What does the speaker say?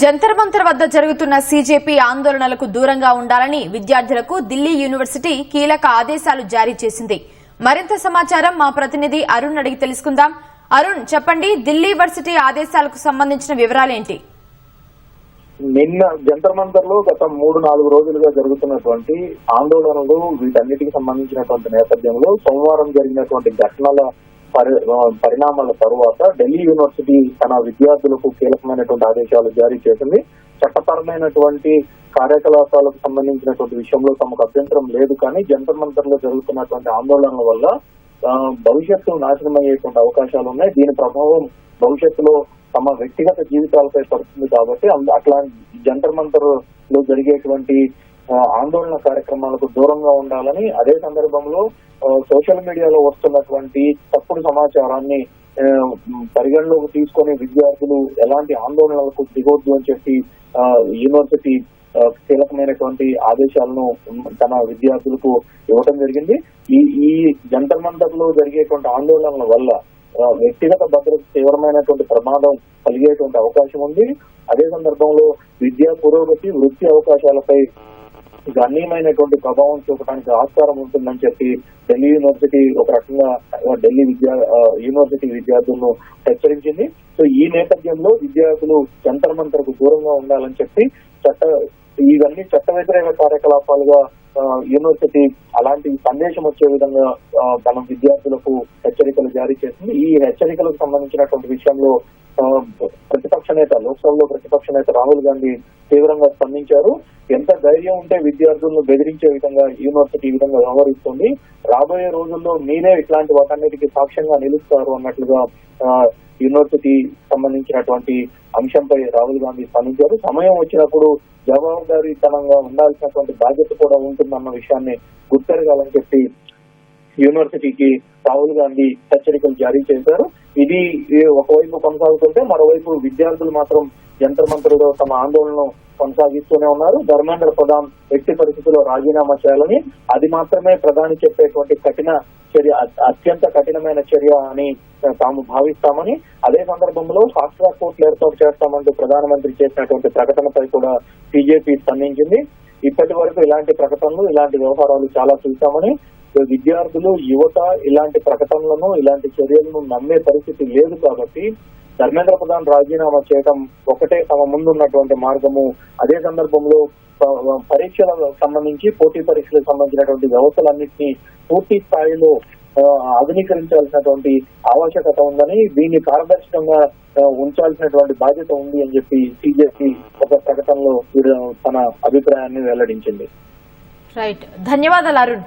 జంతర్ మంతర్ వద్ద జరుగుతున్న సీజేపీ ఆందోళనలకు దూరంగా ఉండాలని విద్యార్థులకు ఢిల్లీ యూనివర్సిటీ కీలక ఆదేశాలు జారీ చేసింది. మరింత సమాచారం మా ప్రతినిధి అరుణ్ అడిగి తెలుసుకుందాం. అరుణ్, చెప్పండి, ఢిల్లీ యూనివర్సిటీ ఆదేశాలకు సంబంధించిన వివరాలేంటి? నిన్న జంతర్ మంతర్ లో గత 3-4 రోజులుగా జరుగుతున్నటువంటి ఆందోళనలు వీటన్నిటికి సంబంధించినటువంటి నేపథ్యంలో సోమవారం జరిగినటువంటి ఘటనల పరిణామాల తరువాత ఢిల్లీ యూనివర్సిటీ తన విద్యార్థులకు కీలకమైనటువంటి ఆదేశాలు జారీ చేసింది. చట్టపరమైనటువంటి కార్యకలాపాలకు సంబంధించినటువంటి విషయంలో తమకు అభ్యంతరం లేదు, కానీ జంతర్ మంతర్ లో జరుగుతున్నటువంటి ఆందోళనల వల్ల భవిష్యత్తు నాశనం అయ్యేటువంటి అవకాశాలు ఉన్నాయి. దీని ప్రభావం భవిష్యత్తులో తమ వ్యక్తిగత జీవితాలపై పడుతుంది. కాబట్టి అట్లా జంతర్ మంతర్ లో జరిగేటువంటి ఆందోళన కార్యక్రమాలకు దూరంగా ఉండాలని, అదే సందర్భంలో సోషల్ మీడియాలో వస్తున్నటువంటి తప్పుడు సమాచారాన్ని పరిగణలోకి తీసుకుని విద్యార్థులు ఎలాంటి ఆందోళనలకు దిగొద్దు అని చెప్పి యూనివర్సిటీ కీలకమైనటువంటి ఆదేశాలను తన విద్యార్థులకు ఇవ్వడం జరిగింది. ఈ జంతర్ మంతర్ లో జరిగేటువంటి ఆందోళనల వల్ల వ్యక్తిగత భద్రత తీవ్రమైనటువంటి ప్రమాదం కలిగేటువంటి అవకాశం ఉంది. అదే సందర్భంలో విద్యా పురోగతి, వృత్తి అవకాశాలపై గణనీయమైనటువంటి ప్రభావం చూపడానికి ఆస్కారం ఉంటుందని చెప్పి ఢిల్లీ యూనివర్సిటీ ఒక రకంగా యూనివర్సిటీ విద్యార్థులను హెచ్చరించింది. సో ఈ నేపథ్యంలో విద్యార్థులు జంతర్ మంతర్ కు దూరంగా ఉండాలని చెప్పి ఇవన్నీ చట్ట వ్యతిరేక కార్యకలాపాలుగా యూనివర్సిటీ అలాంటి సందేశం వచ్చే విధంగా తన విద్యార్థులకు హెచ్చరికలు జారీ చేసింది. ఈ హెచ్చరికలకు సంబంధించినటువంటి విషయంలో ప్రతిపక్ష నేత, లోక్సభలో ప్రతిపక్ష నేత రాహుల్ గాంధీ తీవ్రంగా స్పందించారు. ఎంత ధైర్యం ఉంటే విద్యార్థులను బెదిరించే విధంగా యూనివర్సిటీ ఈ విధంగా వ్యవహరిస్తుంది, రాబోయే రోజుల్లో మీరే ఇట్లాంటి వాటన్నిటికీ సాక్ష్యంగా నిలుస్తారు అన్నట్లుగా యూనివర్సిటీ సంబంధించినటువంటి అంశంపై రాహుల్ గాంధీ స్పందించారు. సమయం వచ్చినప్పుడు జవాబుదారీతనంగా ఉండాల్సినటువంటి బాధ్యత కూడా ఉంటుందన్న విషయాన్ని గుర్తెరగాలని చెప్పి యూనివర్సిటీకి రాహుల్ గాంధీ హెచ్చరికలు జారీ చేశారు. ఇది ఒకవైపు కొనసాగుతుంటే మరోవైపు విద్యార్థులు మాత్రం జంతర్ మంతర్లో తమ ఆందోళనను కొనసాగిస్తూనే ఉన్నారు. ధర్మేంద్ర ప్రధాన్ ఎట్టి పరిస్థితుల్లో రాజీనామా చేయాలని, అది మాత్రమే ప్రధాని చెప్పేటువంటి కఠిన చర్య, అత్యంత కఠినమైన చర్య అని తాము భావిస్తామని, అదే సందర్భంలో ఫాస్ట్ ట్రాక్ కోర్టులు ఏర్పాటు చేస్తామంటూ ప్రధానమంత్రి చేసినటువంటి ప్రకటనపై కూడా బీజేపీ స్పందించింది. ఇప్పటి వరకు ఇలాంటి ప్రకటనలు, ఇలాంటి వ్యవహారాలు చాలా చూశామని, విద్యార్థులు, యువత ఇలాంటి ప్రకటనలను, ఇలాంటి చర్యలను నమ్మే పరిస్థితి లేదు. కాబట్టి ధర్మేంద్ర ప్రధాన్ రాజీనామా చేయడం ఒకటే తమ ముందున్నటువంటి మార్గము. అదే సందర్భంలో పరీక్షలకు సంబంధించి, పోటీ పరీక్షలకు సంబంధించినటువంటి వ్యవస్థలన్నింటినీ పూర్తి స్థాయిలో ఆధునీకరించాల్సినటువంటి ఆవశ్యకత ఉందని, దీన్ని పారదర్శకంగా ఉంచాల్సినటువంటి బాధ్యత ఉంది అని చెప్పి సిజేపీ ఒక ప్రకటనలో తన అభిప్రాయాన్ని వెల్లడించింది. రైట్, ధన్యవాదాలు అరుణ్.